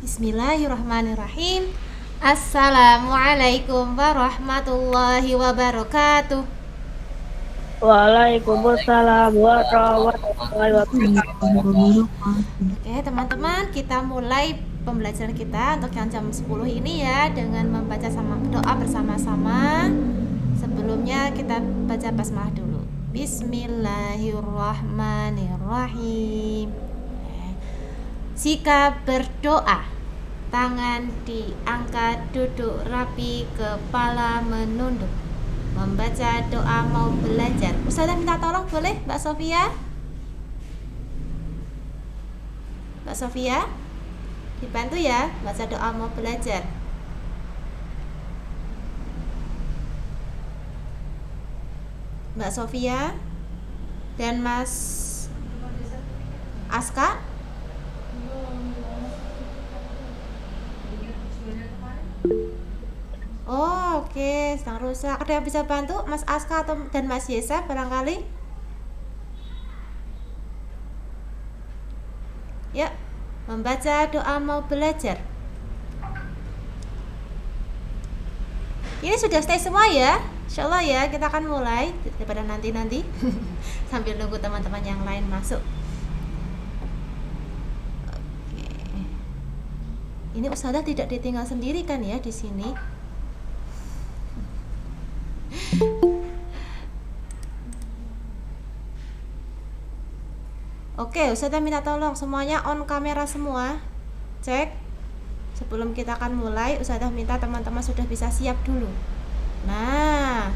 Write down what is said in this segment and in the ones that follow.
Bismillahirrahmanirrahim. Assalamualaikum warahmatullahi wabarakatuh. Waalaikumsalam warahmatullahi wabarakatuh. Oke teman-teman, kita mulai pembelajaran kita untuk yang jam 10 ini ya, dengan membaca doa bersama-sama. Sebelumnya kita baca basmalah dulu. Bismillahirrahmanirrahim. Sikap berdoa: tangan diangkat, duduk rapi, kepala menunduk. Membaca doa mau belajar. Ustazah minta tolong boleh Mbak Sofia? Mbak Sofia, dibantu ya baca doa mau belajar. Mbak Sofia dan Mas Aska. Oh, oke, sedang rusak. Ada yang bisa bantu Mas Aska atau dan Mas Yesa barangkali? Ya, membaca doa mau belajar. Ini sudah stay semua ya? Insya Allah ya, kita akan mulai daripada nanti sambil nunggu teman-teman yang lain masuk. Oke. Ini Ustazah tidak ditinggal sendiri kan ya di sini? Oke, Ustazah minta tolong semuanya on kamera semua. Cek. Sebelum kita akan mulai, Ustazah minta teman-teman sudah bisa siap dulu. Nah,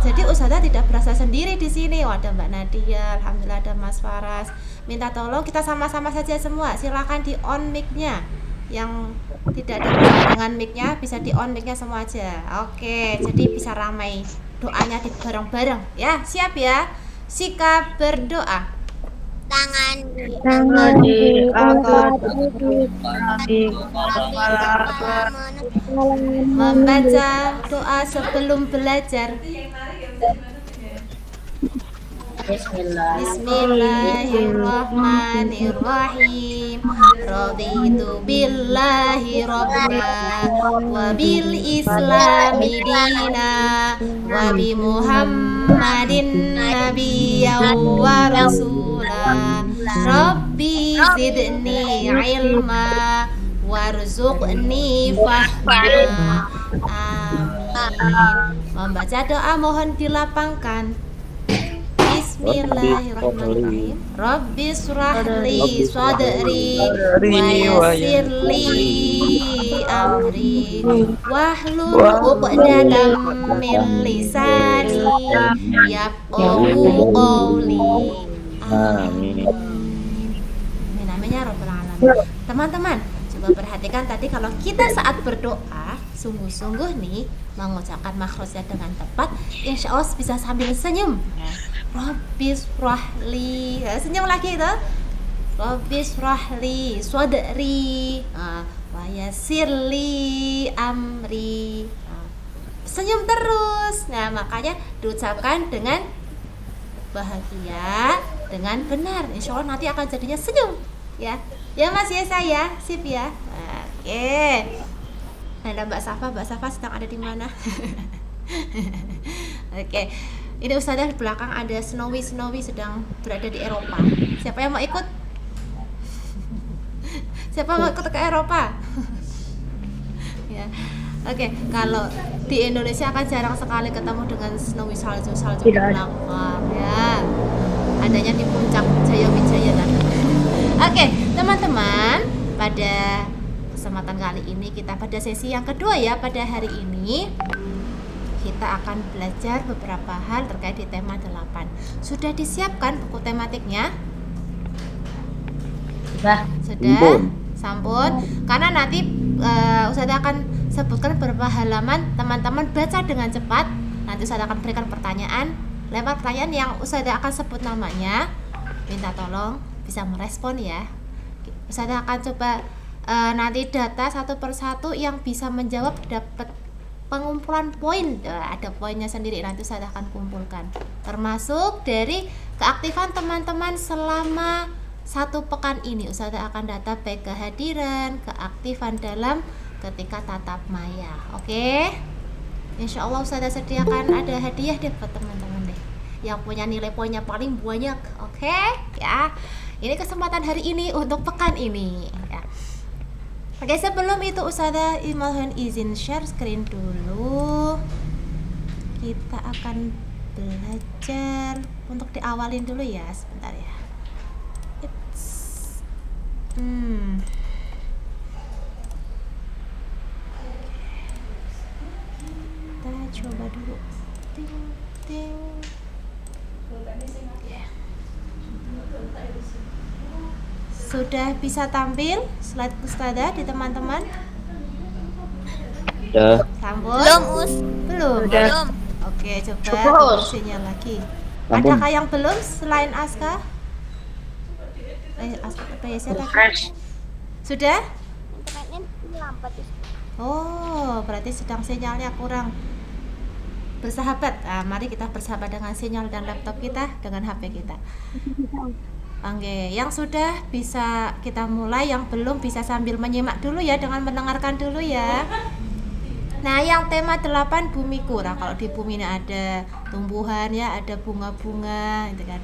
jadi Ustazah tidak berasa sendiri di sini. Oh, ada Mbak Nadia, alhamdulillah ada Mas Faras. Minta tolong kita sama-sama saja semua. Silakan di on mic-nya. Yang tidak ada dengan mic-nya bisa di on mic-nya semua aja. Oke, jadi bisa ramai doanya di bareng-bareng ya. Siap ya? Sikap berdoa. Tangan diangkat, duduk rapi, kepala membaca doa sebelum belajar. Bismillahirrahmanirrahim. Raditu billahi rabba wa bil islami dina wa bi Muhammadin nabiyyan wa rasula. Rabbi zidni ilma warzuqni fahma. Amin. Membaca doa mohon dilapangkan. Bismillahirrahmanirrahim. Rabbi shrahli sadri wa yassirli amri wahlul 'uqdatam min lisani yafqahu qawli. Amin. Ini namanya Rabbul Alamin. Teman-teman, coba perhatikan tadi kalau kita saat berdoa sungguh-sungguh nih mengucapkan makhrajnya dengan tepat, insya Allah bisa sambil senyum. Rabbi shrahli, senyum lagi itu. Rabbi shrahli sadri wa yassirli amri. Senyum terus. Nah, makanya diucapkan dengan bahagia, dengan benar. Insya Allah nanti akan jadinya senyum. Ya, ya Mas ya saya, sip ya. Oke. Ada Mbak Safa sedang ada di mana? Oke. Ini Ustazah di belakang ada Snowy sedang berada di Eropa. Siapa yang mau ikut? Siapa mau ikut ke Eropa? Ya. Oke, kalau di Indonesia akan jarang sekali ketemu dengan Snowy salju di belakang ya. Adanya di puncak Jayawijaya tadi. Oke, teman-teman, pada kesempatan kali ini kita pada sesi yang kedua ya, pada hari ini kita akan belajar beberapa hal terkait di tema 8. Sudah disiapkan buku tematiknya? Sudah? Sampun. Karena nanti Ustazah akan sebutkan beberapa halaman, teman-teman baca dengan cepat. Nanti Ustazah akan berikan pertanyaan, lempar pertanyaan yang Ustazah akan sebut namanya. Minta tolong bisa merespon ya. Ustazah akan coba nanti data satu persatu, yang bisa menjawab dapat pengumpulan poin. Ada poinnya sendiri, nanti saya akan kumpulkan, termasuk dari keaktifan teman-teman selama satu pekan ini Ustazah akan data baik kehadiran, keaktifan dalam ketika tatap maya. Oke? Insya Allah Ustazah sediakan ada hadiah deh buat teman-teman deh yang punya nilai poinnya paling banyak. Oke? Ya. Ini kesempatan hari ini untuk pekan ini ya. Oke, sebelum itu Ustazah mohon izin share screen dulu. Kita akan belajar untuk diawalin dulu ya, sebentar ya. Kita coba dulu. Ting ting. Sudah bisa tampil slide Ustazah di teman-teman? Udah. Sambut? Belum. Belum. Oke, coba Terus. sinyal lagi. Sambung. Adakah yang belum selain Aska? Aska apa ya lagi? Fresh. Sudah? Internetnya lambat. Oh, berarti sedang sinyalnya kurang bersahabat. Nah, mari kita bersahabat dengan sinyal dan laptop kita, dengan HP kita. Oke, yang sudah bisa kita mulai, yang belum bisa sambil menyimak dulu ya, dengan mendengarkan dulu ya. Nah, yang tema 8 bumiku. Nah, kalau di bumi ini ada tumbuhan ya, ada bunga-bunga gitu kan.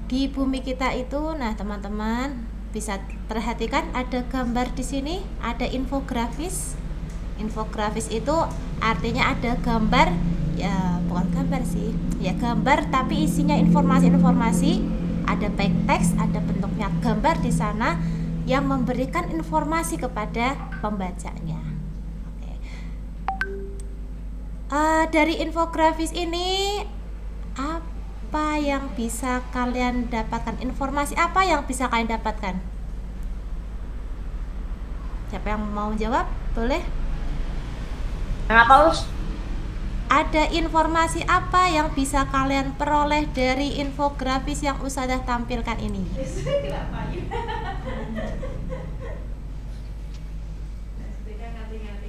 Di bumi kita itu, nah teman-teman bisa perhatikan ada gambar di sini, ada infografis. Infografis itu artinya ada gambar, ya bukan gambar sih, ya gambar tapi isinya informasi-informasi, ada baik teks, ada bentuknya gambar di sana yang memberikan informasi kepada pembacanya. Oke. Dari infografis ini apa yang bisa kalian dapatkan? Informasi apa yang bisa kalian dapatkan? Siapa yang mau jawab? Boleh? Kenapa, Us? Ada informasi apa yang bisa kalian peroleh dari infografis yang Ustazah tampilkan ini?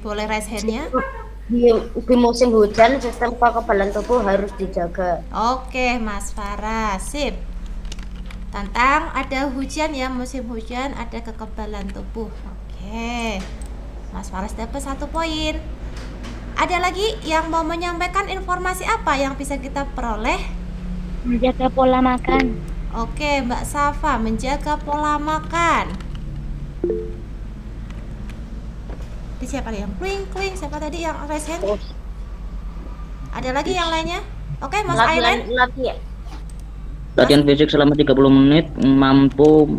Boleh raise hand-nya? Di musim hujan, sistem kekebalan tubuh harus dijaga. Oke, Mas Farah, sip. Tantang, ada hujan ya, musim hujan, ada kekebalan tubuh. Oke, Mas Faras dapat 1 poin. Ada lagi yang mau menyampaikan informasi apa yang bisa kita peroleh? Menjaga pola makan. Oke, Mbak Safa, menjaga pola makan. Di siapa yang kling? Siapa tadi yang raise hand? Ada lagi yang lainnya? Oke, Mas Ailen. Latihan fisik selama 30 menit mampu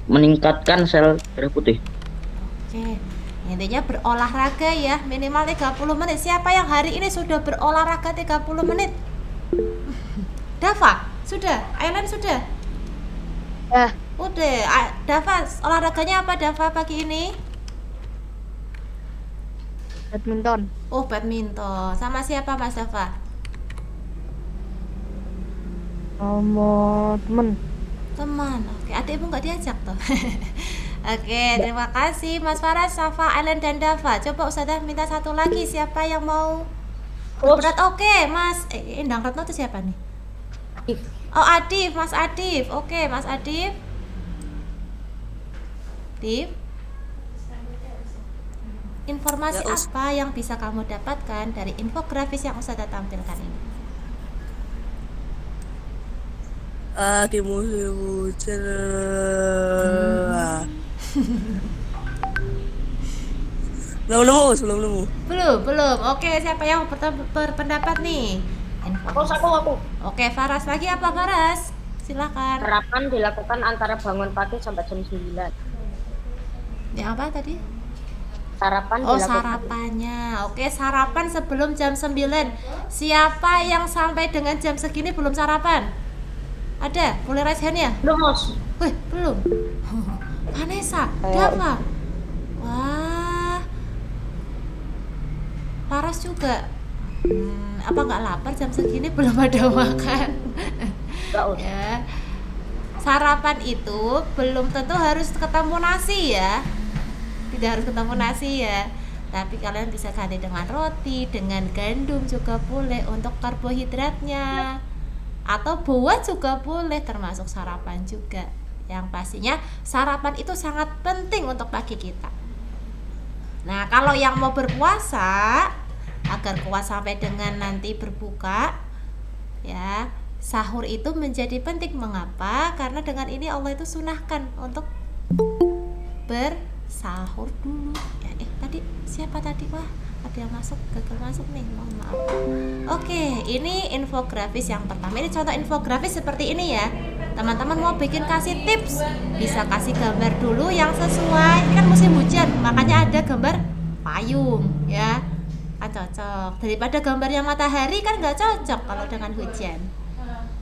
meningkatkan sel darah putih. Oke. Intinya berolahraga ya, minimal 30 menit. Siapa yang hari ini sudah berolahraga 30 menit? Dava, sudah? Ailen sudah? Udah. Dava, olahraganya apa Dava pagi ini? Badminton. Oh, badminton. Sama siapa Mas Dava? Sama Teman. Oke, adik ibu nggak diajak tuh. Oke, terima kasih Mas Faras, Safa, Ailen, dan Dava. Coba Ustazah minta satu lagi, siapa yang mau berat? Oke, Mas Endang Retno itu siapa nih? Adif. Oh, Adif, Mas Adif. Oke, Mas Adif. Informasi apa yang bisa kamu dapatkan dari infografis yang Ustazah tampilkan ini? Di musim hujan belum nemu. Belum. Oke, siapa yang berpendapat nih? Aku. Oke, Faras lagi apa Faras? Silakan. Sarapan dilakukan antara bangun pagi sampai jam 9. Yang apa tadi? Sarapan Oh, dilakukan. sarapannya. Oke, sarapan sebelum jam 9. Siapa yang sampai dengan jam segini belum sarapan? Ada? Boleh raise hand ya? Belum, Mas. Wih, belum. Vanessa, Dava. Wah. Paras juga. Apa nggak lapar jam segini belum ada makan? Enggak, Us. Ya. Sarapan itu belum tentu harus ketemu nasi ya. Tidak harus ketemu nasi ya. Tapi kalian bisa ganti dengan roti, dengan gandum juga boleh untuk karbohidratnya. atau buat juga boleh, termasuk sarapan juga. Yang pastinya sarapan itu sangat penting untuk pagi kita. Nah, kalau yang mau berpuasa agar kuat sampai dengan nanti berbuka, ya, sahur itu menjadi penting. Mengapa? Karena dengan ini Allah itu sunahkan untuk bersahur dulu. Ya, tadi siapa tadi? Wah, ada yang masuk, gagal masuk nih, mohon maaf. Oke, ini infografis yang pertama. Ini contoh infografis seperti ini ya. Teman-teman mau bikin kasih tips, bisa kasih gambar dulu yang sesuai. Ini kan musim hujan, makanya ada gambar payung ya, kan cocok. Daripada gambarnya matahari kan nggak cocok kalau dengan hujan.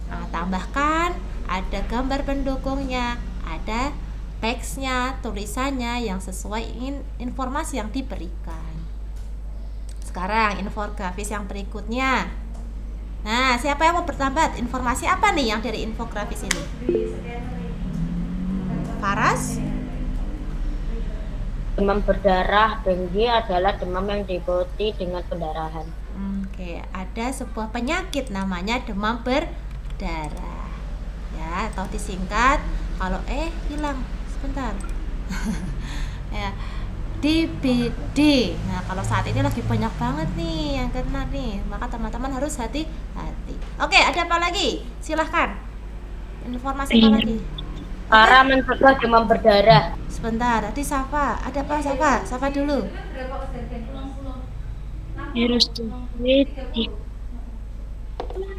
Nah, tambahkan ada gambar pendukungnya, ada teksnya, tulisannya yang sesuai informasi yang diberikan. Sekarang infografis yang berikutnya. Nah, siapa yang mau bertambat? Informasi apa nih yang dari infografis ini? Faras? Demam berdarah denggi adalah demam yang diikuti dengan pendarahan. Oke, ada sebuah penyakit namanya demam berdarah. Ya, atau disingkat kalau hilang sebentar. Ya, DBD. Nah, kalau saat ini lagi banyak banget nih yang kena nih, maka teman-teman harus hati-hati. Oke, ada apa lagi? Silahkan. Informasi apa lagi? Cara mencegah demam berdarah. Sebentar, tadi Safa. Ada apa Safa? Safa dulu. Virus TB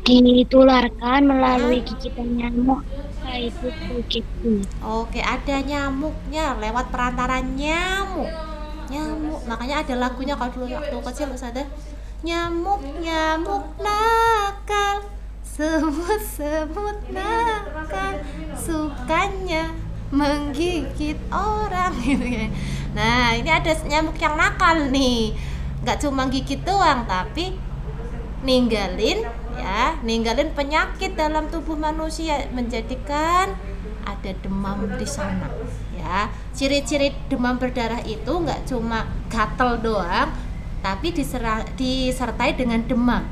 ditularkan melalui gigitan nyamuk, yaitu begitu. Oke, ada nyamuknya lewat perantara nyamuk. Makanya ada lagunya kalau dulu waktu kecil ada nyamuk nakal, semut nakal, sukanya menggigit orang gitu ya. Nah, ini ada nyamuk yang nakal nih, nggak cuma gigit doang tapi ninggalin penyakit dalam tubuh manusia, menjadikan ada demam di sana ya. Ciri-ciri demam berdarah itu nggak cuma gatel doang, tapi disertai dengan demam.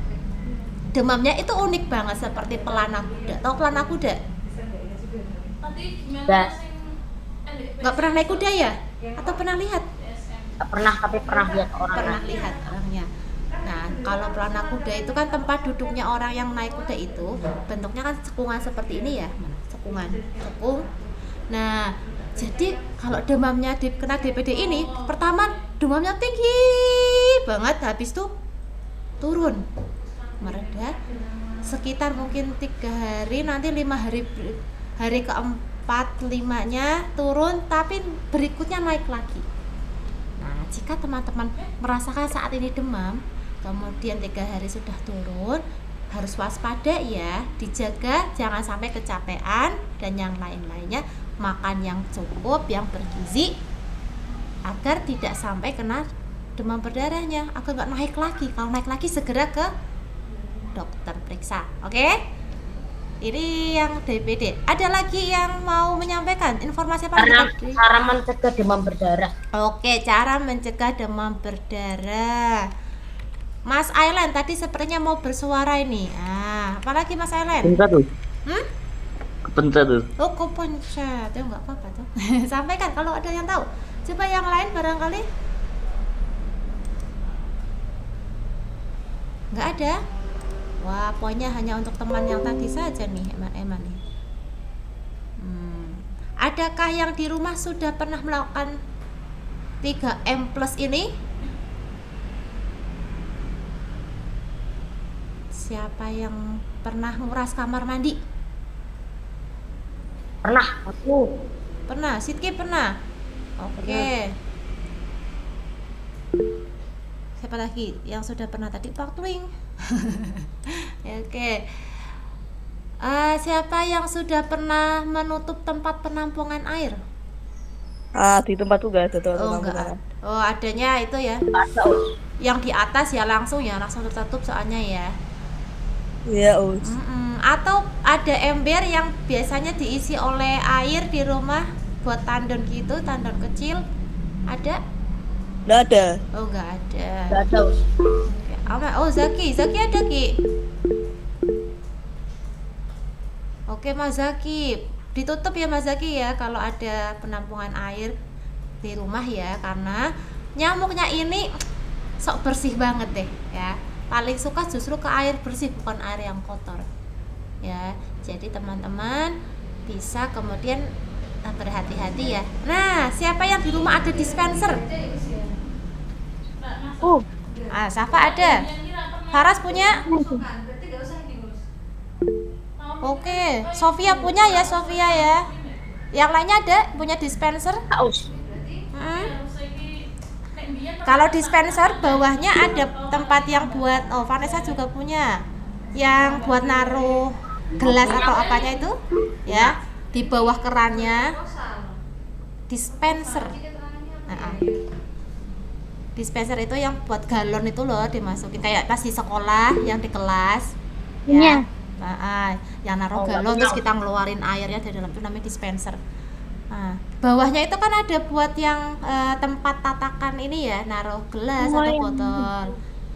Demamnya itu unik banget seperti pelana kuda. Tahu pelana kuda? Nggak pernah naik kuda ya? Atau pernah lihat? Nggak pernah, tapi pernah lihat orang. Pernah lihat orangnya. Nah, kalau pelana kuda itu kan tempat duduknya orang yang naik kuda itu bentuknya kan cekungan seperti ini ya, cekung. Nah, jadi kalau demamnya kena DBD ini, pertama demamnya tinggi banget, habis itu turun, mereda sekitar mungkin 3 hari, nanti 5 hari keempat, 5-nya turun, tapi berikutnya naik lagi. Nah, jika teman-teman merasakan saat ini demam, kemudian 3 hari sudah turun, harus waspada ya, dijaga jangan sampai kecapean dan yang lain-lainnya. Makan yang cukup, yang bergizi, agar tidak sampai kena demam berdarahnya, agar nggak naik lagi. Kalau naik lagi segera ke dokter periksa. Oke? Ini yang DBD. Ada lagi yang mau menyampaikan informasi apa? Cara mencegah demam berdarah. Oke, cara mencegah demam berdarah. Mas Ailen tadi sepertinya mau bersuara ini. Apalagi Mas Ailen? Pencet tuh. Kepencet tuh. Oh, kepencet. Ya nggak apa-apa tuh. Sampaikan kalau ada yang tahu. Coba yang lain barangkali. Nggak ada. Wah, poinnya hanya untuk teman yang tadi saja nih, Eman nih. Adakah yang di rumah sudah pernah melakukan 3M plus ini? Siapa yang pernah nguras kamar mandi? Pernah, aku. Pernah, Sidki pernah. Oke. Siapa lagi yang sudah pernah tadi? Pak Twing. Oke. Siapa yang sudah pernah menutup tempat penampungan air? Di tempat tugas atau enggak. Adanya itu ya. Yang di atas ya langsung tertutup soalnya ya. Iya, Atau ada ember yang biasanya diisi oleh air di rumah buat tandon gitu, tandon kecil. Ada? Nggak ada. Oh, nggak ada. Nggak ada. Oh, Zaki ada Ki? Oke Mas Zaki, ditutup ya Mas Zaki ya kalau ada penampungan air di rumah ya, karena nyamuknya ini sok bersih banget deh ya. Paling suka justru ke air bersih, bukan air yang kotor ya. Jadi teman-teman bisa kemudian berhati-hati ya. Nah, siapa yang di rumah ada dispenser? Safa ada. Faras punya? Oke, Sofia punya ya, Sofia ya. Yang lainnya ada punya dispenser? Kalau dispenser bawahnya ada tempat yang buat, Vanessa juga punya, yang buat naruh gelas atau apanya itu ya, di bawah kerannya dispenser. Dispenser itu yang buat galon itu loh, dimasukin kayak pas di sekolah yang di kelas ya. Yang naruh galon terus kita ngeluarin airnya dari dalam, itu namanya dispenser. Bawahnya itu kan ada buat yang tempat tatakan ini ya, naruh gelas atau botol.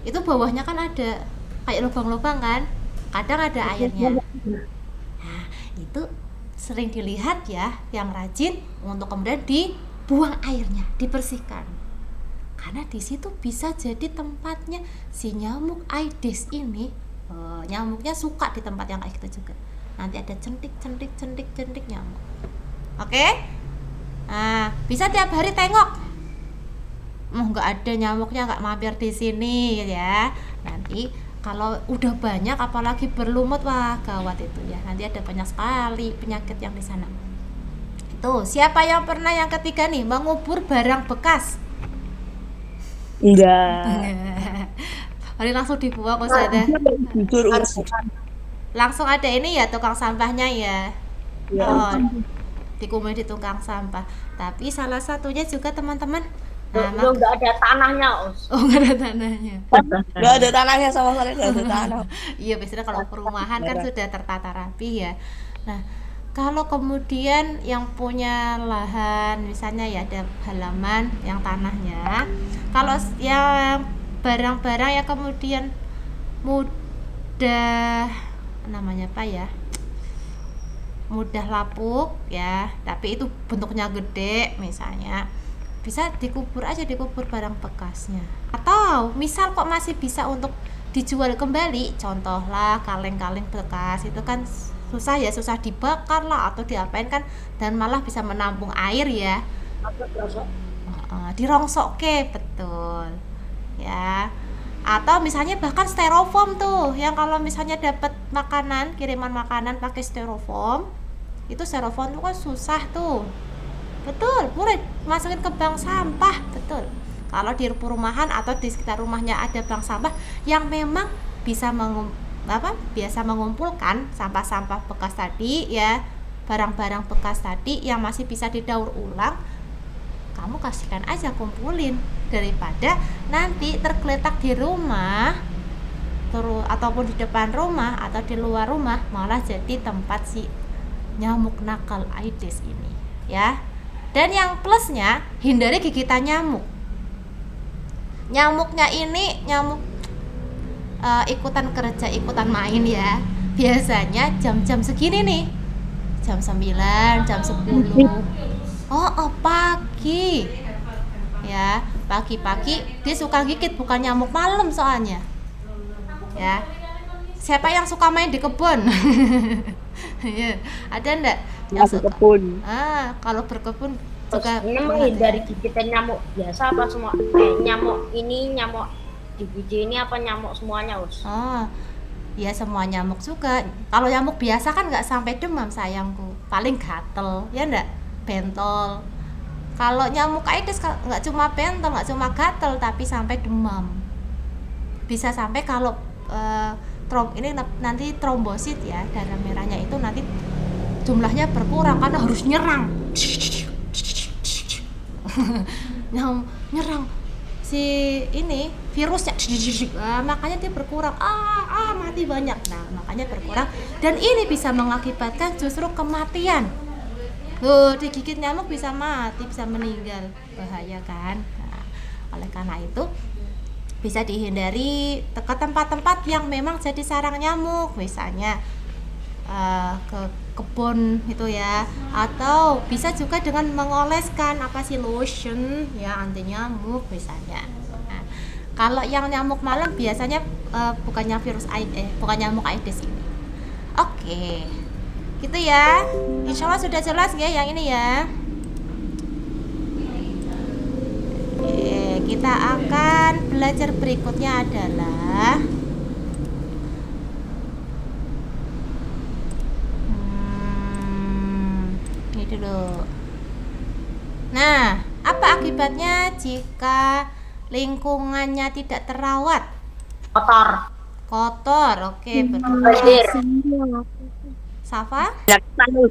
Itu bawahnya kan ada kayak lubang-lubang kan, kadang ada airnya. Nah, itu sering dilihat ya yang rajin untuk kemudian dibuang airnya, dibersihkan. Karena di situ bisa jadi tempatnya si nyamuk Aedes ini. Nyamuknya suka di tempat yang kayak gitu juga. Nanti ada centik nyamuk. Oke? Nah, bisa tiap hari tengok. Nggak ada nyamuknya, nggak mampir di sini ya. Nanti kalau udah banyak, apalagi berlumut, wah gawat itu ya. Nanti ada banyak sekali penyakit yang di sana. Itu siapa yang pernah yang ketiga nih mengubur barang bekas? Enggak. Hari langsung dibuang kok ada. Jujur Langsung ada ini ya tukang sampahnya ya. Dikumui di tukang sampah. Tapi salah satunya juga teman-teman, nggak ada tanahnya, Us. nggak ada tanahnya. Nggak ada tanahnya sama sekali, nggak ada tanah. Iya, biasanya kalau perumahan kan sudah tertata rapi ya. Nah, kalau kemudian yang punya lahan, misalnya ya ada halaman yang tanahnya, kalau yang barang-barang yang kemudian mudah namanya apa ya, mudah lapuk ya, tapi itu bentuknya gede misalnya, bisa dikubur barang bekasnya. Atau misal kok masih bisa untuk dijual kembali, contohlah kaleng-kaleng bekas, itu kan susah ya, susah dibakar lah atau diapain kan, dan malah bisa menampung air ya. Dirongsokke, betul ya. Atau misalnya bahkan styrofoam tuh, yang kalau misalnya dapat makanan, kiriman makanan pakai styrofoam, itu styrofoam tuh kan susah tuh, betul, boleh masukin ke bank sampah, betul. Kalau di perumahan atau di sekitar rumahnya ada bank sampah yang memang bisa biasa mengumpulkan sampah-sampah bekas tadi ya, barang-barang bekas tadi yang masih bisa didaur ulang, kamu kasihkan aja, kumpulin, daripada nanti tergeletak di rumah ataupun di depan rumah atau di luar rumah, malah jadi tempat si nyamuk nakal Aedes ini ya. Dan yang plusnya, hindari gigitan nyamuk. Nyamuknya ini nyamuk ikutan kerja, ikutan main ya. Biasanya jam-jam segini nih, jam 9, jam 10. Pagi ya, pagi-pagi dia suka gigit, bukan nyamuk malam soalnya ya. Siapa yang suka main di kebun? Ya, ada enggak yang suka? Berkebun. Kalau berkebun juga menghindari gigitan nyamuk biasa apa semua? Nyamuk ini, nyamuk di biji ini apa nyamuk semuanya, Us? Ya semua nyamuk juga. Kalau nyamuk biasa kan nggak sampai demam sayangku, paling gatel ya enggak, bentol. Kalau nyamuk Aedes nggak cuma bentol, nggak cuma gatel, tapi sampai demam. Bisa sampai kalau ini nanti trombosit ya, darah merahnya itu nanti jumlahnya berkurang karena harus nyerang. Nyerang si ini virusnya, makanya dia berkurang, mati banyak. Nah, makanya berkurang, dan ini bisa mengakibatkan justru kematian. Digigit nyamuk bisa mati, bisa meninggal, bahaya kan. Nah, oleh karena itu bisa dihindari ke tempat-tempat yang memang jadi sarang nyamuk, misalnya ke kebun itu ya, atau bisa juga dengan mengoleskan apa sih lotion ya anti nyamuk misalnya. Nah, kalau yang nyamuk malam biasanya bukannya virus bukan nyamuk Aedes ini. Oke, gitu ya. Insya Allah sudah jelas ya yang ini ya. Oke, kita akan belajar berikutnya adalah ini dulu. Nah, apa akibatnya jika lingkungannya tidak terawat? Kotor. Oke, betul. Banjir. Safa?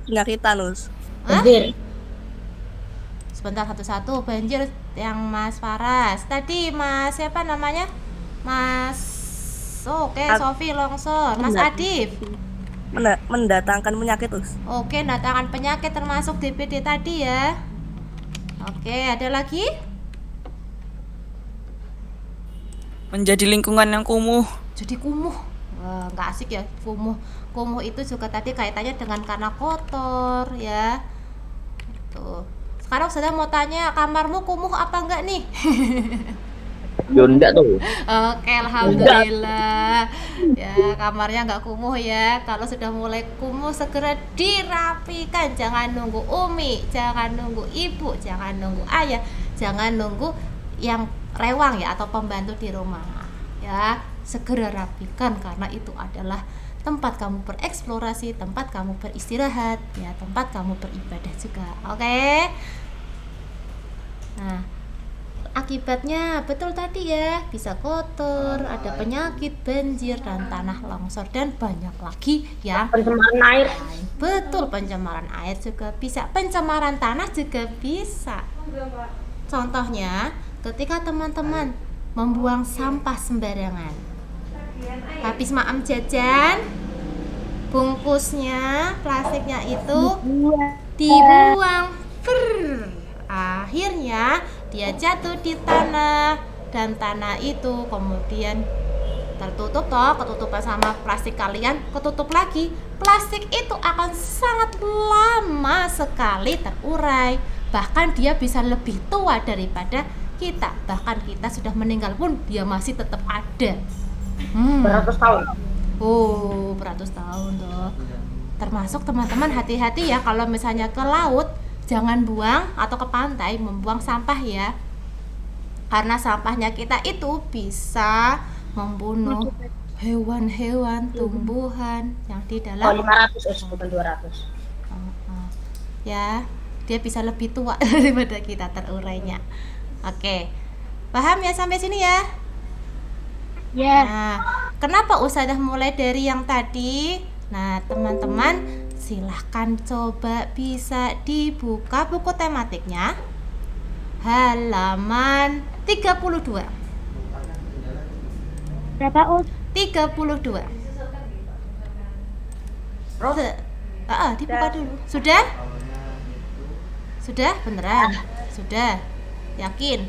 Penyakit tanus. Hah? Banjir. Sebentar satu-satu. Banjir yang Mas Faras. Tadi Mas siapa namanya? Mas Oke, Sofi longsor. Mas Adif. Mendatangkan penyakit, Us. Oke, datangkan penyakit termasuk DPD tadi ya. Oke, ada lagi? Menjadi lingkungan yang kumuh. Jadi kumuh. Wah, nggak asik ya kumuh. Kumuh itu juga tadi kaitannya dengan karena kotor ya. Tuh. Sekarang saya mau tanya, kamarmu kumuh apa enggak nih? Yo enggak tuh. Oke, alhamdulillah. Ya, kamarnya nggak kumuh ya. Kalau sudah mulai kumuh segera dirapikan. Jangan nunggu Umi, jangan nunggu ibu, jangan nunggu ayah, jangan nunggu yang rewang ya atau pembantu di rumah. Ya, segera rapikan karena itu adalah tempat kamu bereksplorasi, tempat kamu beristirahat, ya, tempat kamu beribadah juga. Oke. Nah, akibatnya betul tadi ya, bisa kotor, ada penyakit, banjir dan tanah longsor dan banyak lagi yang Pencemaran air. lain. Betul, pencemaran air juga bisa, pencemaran tanah juga bisa. Contohnya, ketika teman-teman membuang sampah sembarangan, habis maam jajan, bungkusnya, plastiknya itu dibuang. Akhirnya dia jatuh di tanah dan tanah itu kemudian tertutup ketutupan sama plastik kalian, ketutup lagi. Plastik itu akan sangat lama sekali terurai, bahkan dia bisa lebih tua daripada kita. Bahkan kita sudah meninggal pun dia masih tetap ada. Beratus tahun. Oh, beratus tahun tuh. Termasuk teman-teman hati-hati ya kalau misalnya ke laut, jangan buang atau ke pantai membuang sampah ya. Karena sampahnya kita itu bisa membunuh hewan-hewan, tumbuhan yang di dalam 500 bukan 200. Ya, dia bisa lebih tua daripada kita terurainya. Oke. Paham ya sampai sini ya? Ya. Nah, kenapa Ustazah mulai dari yang tadi? Nah, teman-teman silahkan coba bisa dibuka buku tematiknya halaman 32. Berapa, Us? 32. Dibuka dulu. Sudah? Sudah? Beneran? Sudah? Yakin?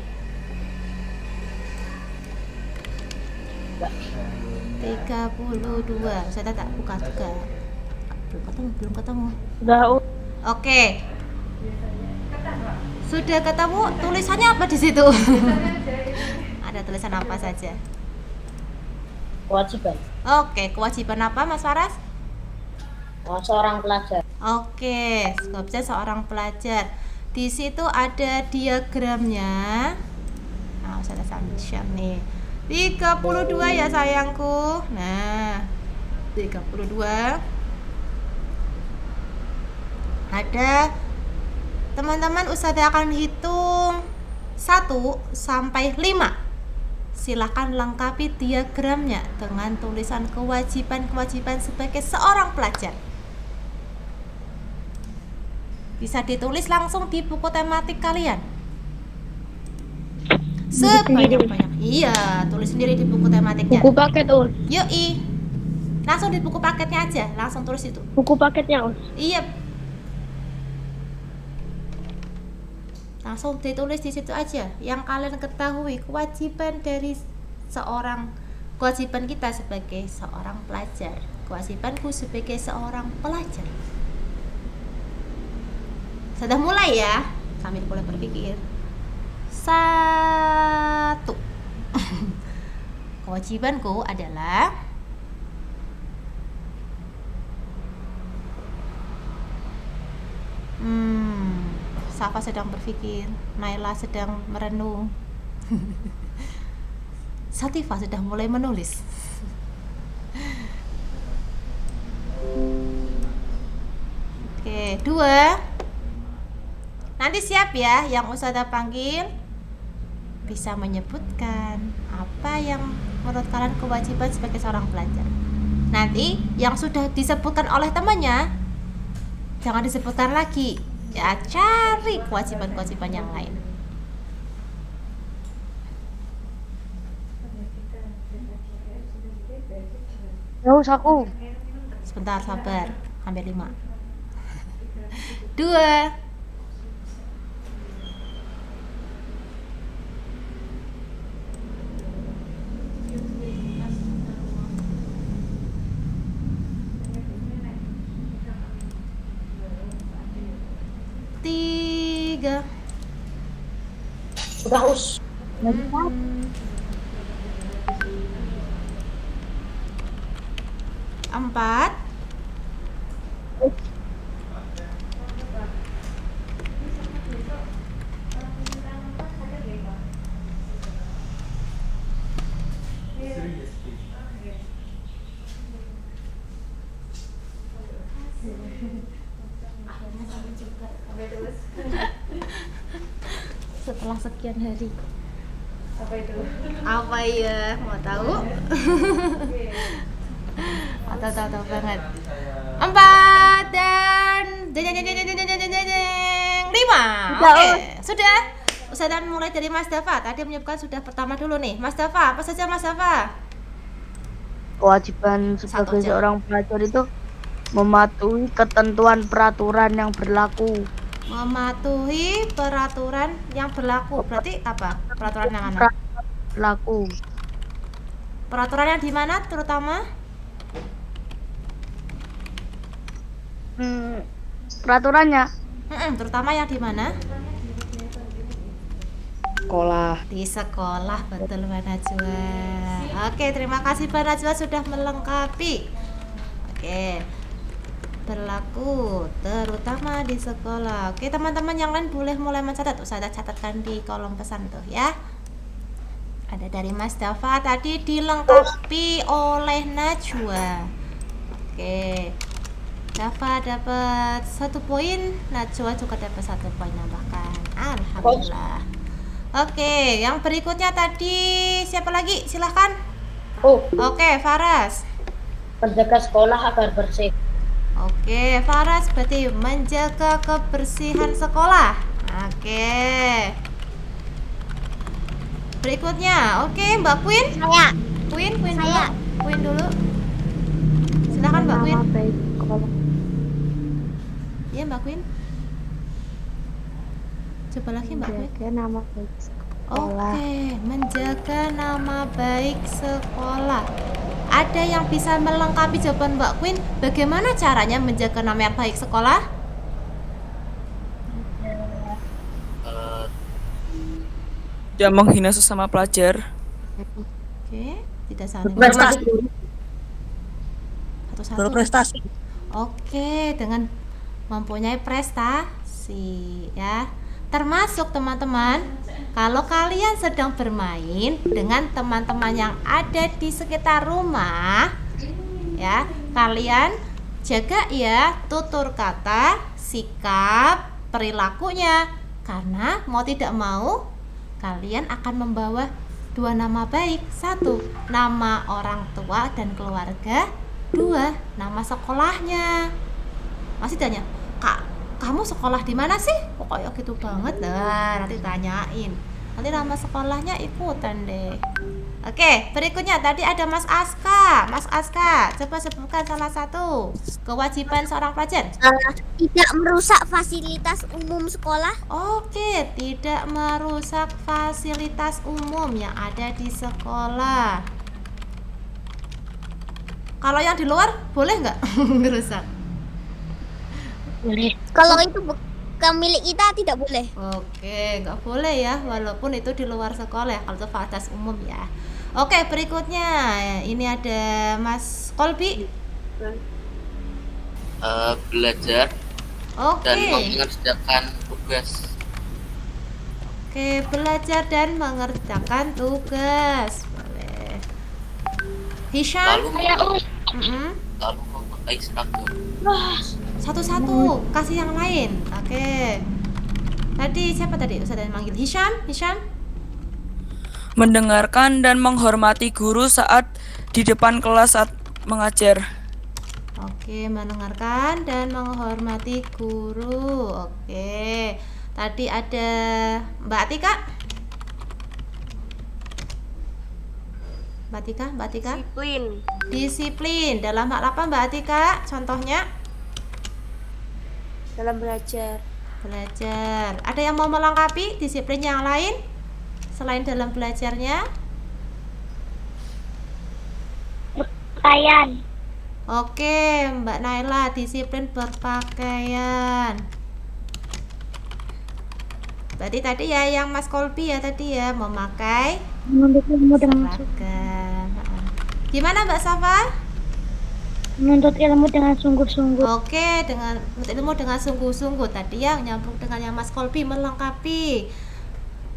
32. Saya tak buka juga. Belum ketemu. Udah, Us. Oke. Sudah ketemu, tulisannya apa di situ? Ada tulisan apa saja? Kewajiban. Oke, kewajiban apa Mas Faras? Seorang pelajar. Oke, skopnya seorang pelajar. Di situ ada diagramnya. Nah, saya sambil share nih. 32 ya sayangku. Nah, 32. Ada teman-teman Ustazah akan hitung 1 sampai 5. Silakan lengkapi diagramnya dengan tulisan kewajiban-kewajiban sebagai seorang pelajar. Bisa ditulis langsung di buku tematik kalian. Sebanyak-banyak. Iya, tulis sendiri di buku tematiknya. Buku paket, Us. Yoi. Langsung di buku paketnya aja, langsung tulis itu. Buku paketnya, Us. Iya. Langsung ditulis di situ aja yang kalian ketahui kewajiban kewajiban kita sebagai seorang pelajar, kewajibanku sebagai seorang pelajar. Sudah mulai ya, sambil boleh berpikir. 1. Kewajibanku adalah Safa sedang berpikir, Naila sedang merenung, Satifah sudah mulai menulis. Oke, 2. Nanti siap ya, yang Ustazah panggil bisa menyebutkan apa yang menurut kalian kewajiban sebagai seorang pelajar. Nanti yang sudah disebutkan oleh temannya jangan disebutkan lagi. Ya, cari kewajiban-kewajiban yang lain. Haus aku. Sebentar, sabar. Sampai 5. 2. Tiga. Udah us. 4. Setelah sekian hari. Apa ya? Mau tahu? Tahu banget. 4 dan 5. Oke, sudah. Ustazah mulai dari Mas Dafa. Tadi menyebutkan sudah pertama dulu nih. Mas Dafa, apa saja Mas Dafa? Kewajiban sebagai seorang pelajar itu mematuhi ketentuan peraturan yang berlaku. Mematuhi peraturan yang berlaku. Berarti apa? Peraturan yang mana? Berlaku. Peraturan yang di mana terutama? Peraturannya Terutama yang di mana? sekolah. Di sekolah, betul Mbak Najwa. Oke, terima kasih Mbak Najwa sudah melengkapi. Oke, berlaku terutama di sekolah. Oke, teman-teman yang lain boleh mulai mencatat. Ustazah catatkan di kolom pesan tuh ya. Ada dari Mas Dafa tadi dilengkapi oleh Najwa. Oke, Dafa dapat 1 poin, Najwa juga dapat 1 poin nambahkan. Alhamdulillah. Oke, yang berikutnya tadi siapa lagi? Silahkan. Oke, Faras. Menjaga sekolah agar bersih. Oke, Faras berarti menjaga kebersihan sekolah. Oke. Berikutnya, oke Mbak Queen. Queen dulu. Queen dulu. Silakan Mbak Queen. Iya Mbak Queen. Coba lagi Mbak Queen. Menjaga nama baik sekolah. Oke, menjaga nama baik sekolah. Ada yang bisa melengkapi jawaban Mbak Queen? Bagaimana caranya menjaga nama baik sekolah? Tidak menghina sesama pelajar. Oke, tidak saling Berprestasi. satu-satu. Berprestasi. Oke, dengan mempunyai prestasi ya. Termasuk teman-teman, kalau kalian sedang bermain dengan teman-teman yang ada di sekitar rumah, ya, kalian jaga ya tutur kata, sikap, perilakunya. Karena mau tidak mau, kalian akan membawa 2 nama baik. 1, nama orang tua dan keluarga. 2, nama sekolahnya. Masih tanya, Kak, kamu sekolah di mana sih? Pokoknya gitu banget lah. Nanti tanyain. Nanti nama sekolahnya ikutan deh. Oke, berikutnya tadi ada Mas Aska. Mas Aska, coba sebutkan salah satu kewajiban seorang pelajar. Tidak merusak fasilitas umum sekolah. Oke, tidak merusak fasilitas umum yang ada di sekolah. Kalau yang di luar boleh nggak ngerusak? Kalau itu bukan seragam milik kita tidak boleh. Oke, nggak boleh ya, walaupun itu di luar sekolah, kalau itu fasilitas umum ya. Oke, berikutnya ini ada Mas Kolbi. Belajar dan Oke, mengerjakan tugas. oke, belajar dan mengerjakan tugas. Boleh. Hisham. Lalu Mm-mm. lalu memakai seragam. Satu-satu, kasih yang lain. Oke. Tadi siapa tadi? Ustaz yang manggil Hisham. Hisham. Mendengarkan dan menghormati guru saat di depan kelas saat mengajar. Oke, mendengarkan dan menghormati guru. Oke. Tadi ada Mbak Atika. Mbak Atika. Disiplin. Disiplin. Dalam hal apa Mbak Atika? Contohnya? Dalam belajar. Belajar. Ada yang mau melengkapi disiplin yang lain selain dalam belajarnya? Pakaian. Oke, Mbak Naila, disiplin berpakaian. Berarti tadi ya yang Mas Kolbi ya tadi ya memakai Menuntut ilmu dengan seragam. Gimana Mbak Safa? menuntut ilmu dengan sungguh-sungguh. Oke, dengan menuntut ilmu dengan sungguh-sungguh tadi yang nyambung dengan yang Mas Kolbi melengkapi.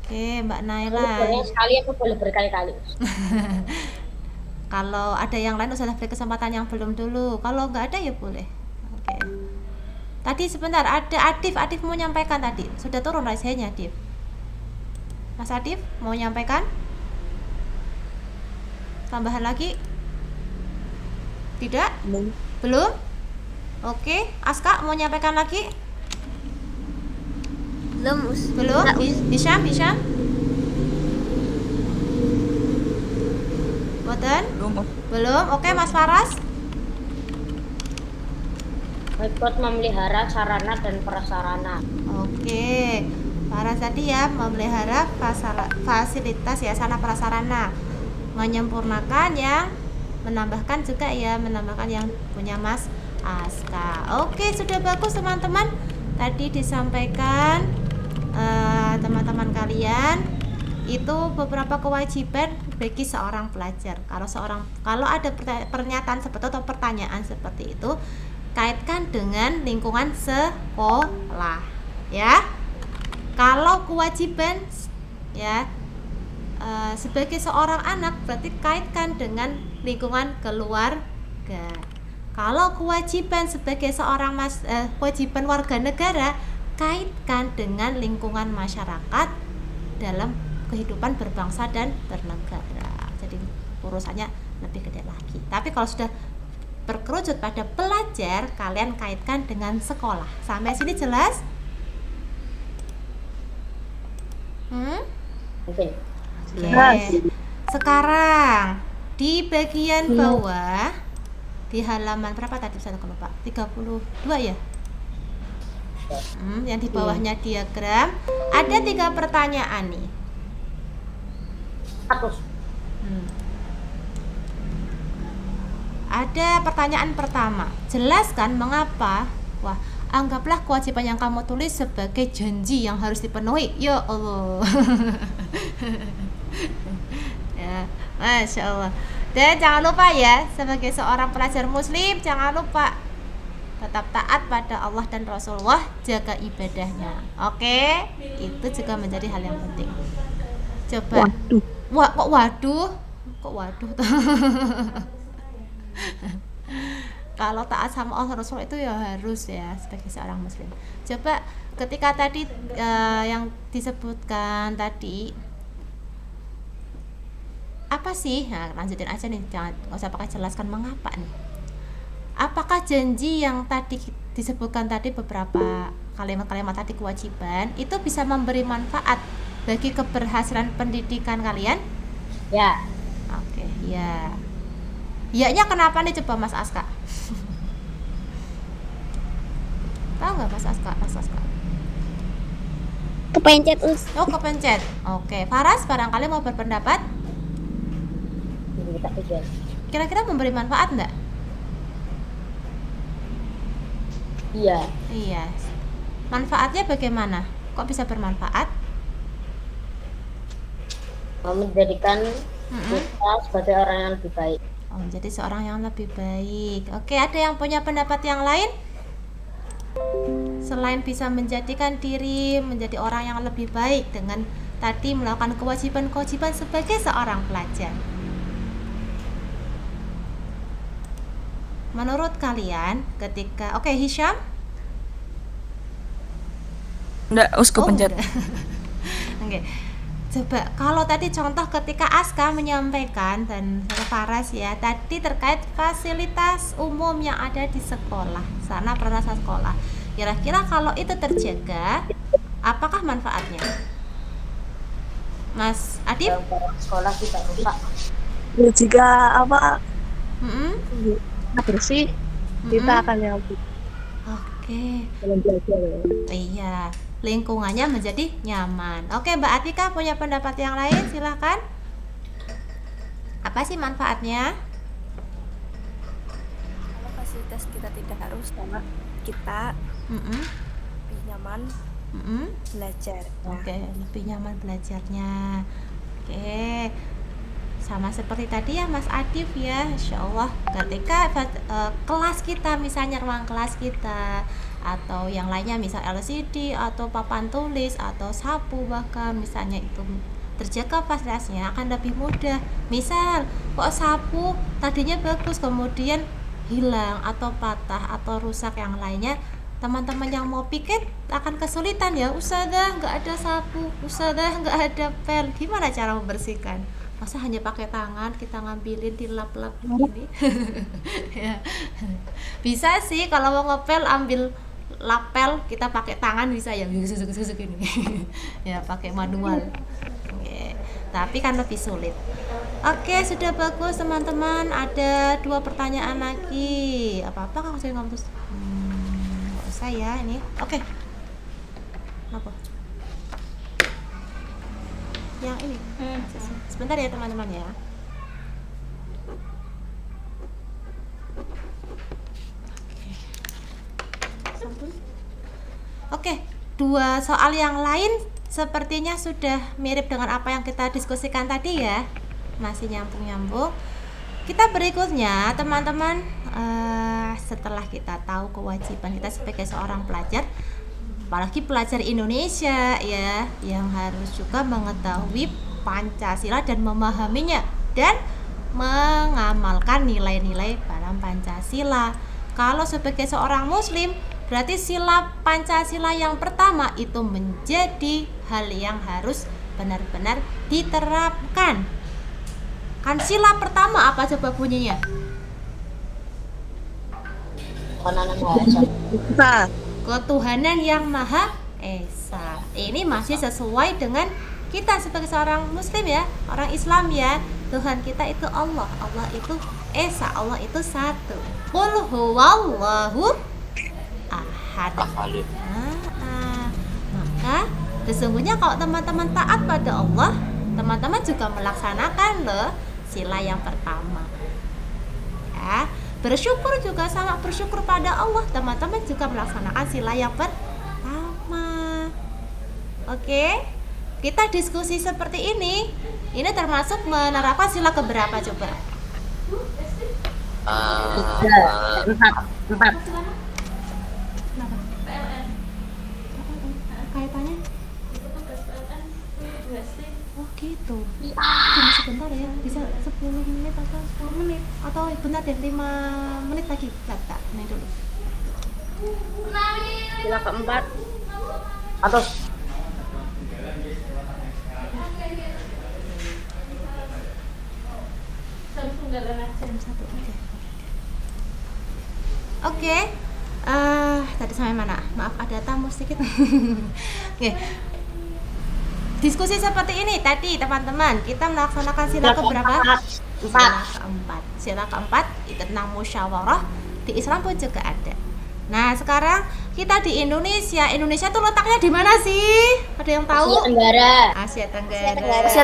Oke, Mbak Naila. Boleh sekali aku boleh berkali-kali. Kalau ada yang lain usah beri kesempatan yang belum dulu. Kalau nggak ada ya boleh. Oke. Tadi sebentar ada Adif mau nyampaikan tadi. Sudah turun raisnya Adif. Mas Adif mau nyampaikan? Tambahan lagi? Tidak? Belum? Oke, Aska mau nyampaikan lagi? Belum, Us. Belum? Enggak, Us. Hisham? Boten? Belum? Oke, Mas Faras? Ikut memelihara sarana dan prasarana. Oke, Faras tadi ya memelihara fasilitas ya sarana prasarana, menyempurnakan yang menambahkan juga ya menambahkan yang punya Mas Aska. Oke, sudah bagus teman-teman. Tadi disampaikan teman-teman kalian itu beberapa kewajiban bagi seorang pelajar. Kalau ada pernyataan seperti atau pertanyaan seperti itu, kaitkan dengan lingkungan sekolah ya. Kalau kewajiban ya sebagai seorang anak berarti kaitkan dengan lingkungan keluarga. Kalau kewajiban sebagai seorang kewajiban warga negara, kaitkan dengan lingkungan masyarakat dalam kehidupan berbangsa dan bernegara. Jadi urusannya lebih gede lagi. Tapi kalau sudah berkerucut pada pelajar, kalian kaitkan dengan sekolah. Sampai sini jelas? Oke. Oke. Sekarang di bagian bawah di halaman berapa tadi saya lupa? 32 ya? Yang di bawahnya diagram ada 3 pertanyaan nih. Ada pertanyaan pertama, jelaskan mengapa. Wah, anggaplah kewajiban yang kamu tulis sebagai janji yang harus dipenuhi. Ya Allah. Ya, Masya Allah. Dan jangan lupa ya, sebagai seorang pelajar muslim, jangan lupa tetap taat pada Allah dan Rasulullah, jaga ibadahnya. Oke, itu juga menjadi hal yang penting. Coba. Kok waduh? Kalau taat sama Allah Rasul itu ya harus ya sebagai seorang muslim. Coba ketika tadi yang disebutkan tadi apa sih? Nah, lanjutin aja nih, jangan nggak usah pakai jelaskan mengapa nih. Apakah janji yang tadi disebutkan tadi beberapa kalimat-kalimat tadi kewajiban itu bisa memberi manfaat bagi keberhasilan pendidikan kalian? Ya. Oke, ya. Iya-nya kenapa nih coba Mas Aska? Tahu nggak Mas Aska? Kepencet, Us. Oh, kepencet. Oke, Faras barangkali mau berpendapat? Kita kejar. Kira-kira memberi manfaat nggak? Iya. Iya. Manfaatnya bagaimana? Kok bisa bermanfaat? Menjadikan kita sebagai orang yang lebih baik. Oh, menjadi seorang yang lebih baik. Oke, ada yang punya pendapat yang lain? Selain bisa menjadikan diri menjadi orang yang lebih baik dengan tadi melakukan kewajiban-kewajiban sebagai seorang pelajar. Menurut kalian ketika Hisham? Enggak, us kepencet. udah. Oke. Coba kalau tadi contoh ketika Aska menyampaikan dan Faras ya tadi terkait fasilitas umum yang ada di sekolah, sarana prasarana sekolah. Kira-kira kalau itu terjaga, apakah manfaatnya? Mas Adib? Sekolah kita rusak. Jika apa Mm-mm. bersih, kita akan yang Oke. belajar. Iya, lingkungannya menjadi nyaman. Oke, Mbak Atika punya pendapat yang lain, silahkan. Apa sih manfaatnya? Kalau fasilitas kita tidak harus sama, kita Mm-mm. lebih nyaman Mm-mm. belajar. Oke, lebih nyaman belajarnya. Oke, sama seperti tadi ya Mas Adif ya, Insya Allah ketika kelas kita, misalnya ruang kelas kita atau yang lainnya, misal LCD atau papan tulis atau sapu, bahkan misalnya itu terjaga fasilitasnya akan lebih mudah. Misal kok sapu tadinya bagus kemudian hilang atau patah atau rusak yang lainnya, teman-teman yang mau piket akan kesulitan ya, Ustazah nggak ada sapu, Ustazah nggak ada pel, gimana cara membersihkan? Masa hanya pakai tangan kita ngambilin dilap-lap begini? Ya. Bisa sih kalau mau ngepel ambil lapel, kita pakai tangan bisa ya, susuk-susuk ini. Ya pakai manual. Oke. Tapi kan lebih sulit. Oke, sudah bagus teman-teman. Ada 2 pertanyaan lagi. Apa-apa kalau saya ngomong terus? Nggak usah ya ini. Oke. Apa? Yang ini. Sebentar ya teman-teman ya. Oke, 2 soal yang lain sepertinya sudah mirip dengan apa yang kita diskusikan tadi ya. Masih nyambung-nyambung. Kita berikutnya teman-teman, setelah kita tahu kewajiban kita sebagai seorang pelajar, apalagi pelajar Indonesia ya, yang harus juga mengetahui Pancasila dan memahaminya dan mengamalkan nilai-nilai dalam Pancasila. Kalau sebagai seorang muslim, berarti sila Pancasila yang pertama itu menjadi hal yang harus benar-benar diterapkan. Kan sila pertama apa coba bunyinya? Ketuhanan yang Maha Esa. Ini masih sesuai dengan kita sebagai seorang muslim ya, orang Islam ya. Tuhan kita itu Allah, Allah itu Esa, Allah itu satu. Qul huwallahu ahad. Maka sesungguhnya kalau teman-teman taat pada Allah, teman-teman juga melaksanakan loh sila yang pertama ya. Bersyukur juga sama bersyukur pada Allah, teman-teman juga melaksanakan sila yang pertama. Oke, kita diskusi seperti ini termasuk menerapkan sila keberapa coba? 4. Kaitannya? Oh gitu. Tunggu sebentar ya, bisa 10 menit atau 10 menit atau bentar deh 5 menit lagi. Tak, ini dulu. Sila keempat. Atau Jam 1 aja. Oke. Tadi sampai mana? Maaf ada tamu sedikit. Oke. Diskusi seperti ini tadi teman-teman, kita melaksanakan sila keberapa? Sila keempat itu tentang musyawarah, di Islam pun juga ada. Nah sekarang kita di Indonesia tuh letaknya di mana sih? Ada yang tahu? Asia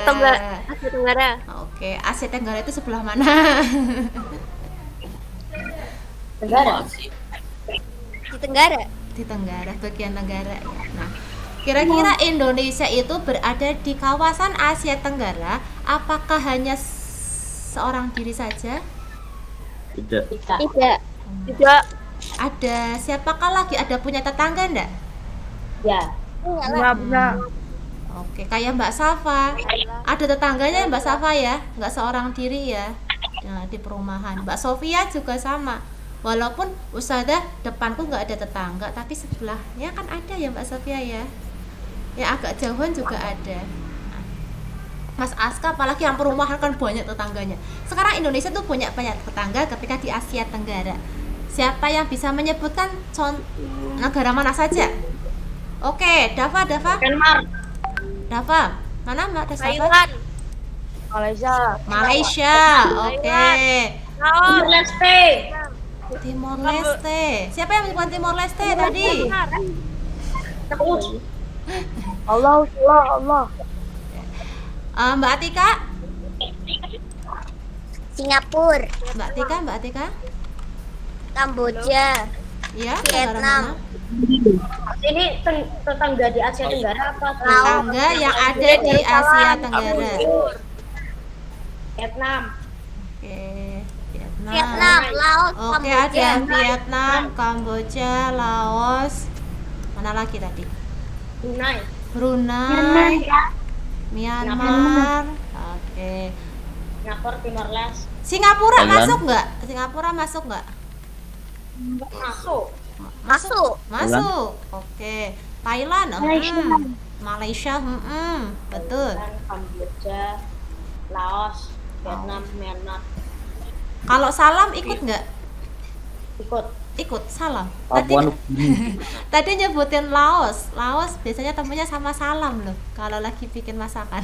Tenggara. Oke, Asia Tenggara itu sebelah mana? Tenggara. Di Tenggara. di Tenggara, bagian Tenggara ya. Nah, kira-kira Indonesia itu berada di kawasan Asia Tenggara, apakah hanya seorang diri saja? Tidak. Tidak. Tidak. Ada siapakah lagi? Ada punya tetangga enggak? Ya. Nggak punya. Oke, kayak Mbak Safa. Ada tetangganya Mbak Safa ya, nggak seorang diri ya. Nah, di perumahan. Mbak Sofia juga sama. Walaupun Ustazah depanku nggak ada tetangga, tapi sebelahnya kan ada ya Mbak Sofia ya. Ya agak jauhan juga ada. Nah, Mas Aska apalagi yang perumahan kan banyak tetangganya. Sekarang Indonesia tuh banyak tetangga ketika di Asia Tenggara. Siapa yang bisa menyebutkan negara mana saja? Oke, Dava. Denmark. Dava, mana Mbak Dava? Taiwan. Malaysia. Oke. Timor Leste. Timor Leste. Siapa yang menyebutkan Timor Leste tadi? Terus. Allah. Mbak Atika? Singapura, Mbak Atika? Kamboja, Iya, Vietnam. Ini tetangga di Asia Tenggara apa? Tetangga yang ada di Asia Tenggara. Vietnam. Oke, Vietnam, Laos, Oke, Kamboja. ada Vietnam, Kamboja, Laos. Mana lagi tadi? Brunei. Myanmar. Oke. Singapura, Timor Leste. Singapura Thailand. masuk nggak? Masuk. Masuk. Oke. Thailand. Malaysia. Betul. Dan Kamboja, Laos, Vietnam, Myanmar. Kalau salam ikut nggak? Ikut. Salam. Papua Nugini. Tadi nyebutin Laos. Laos biasanya temunya sama salam loh kalau lagi bikin masakan.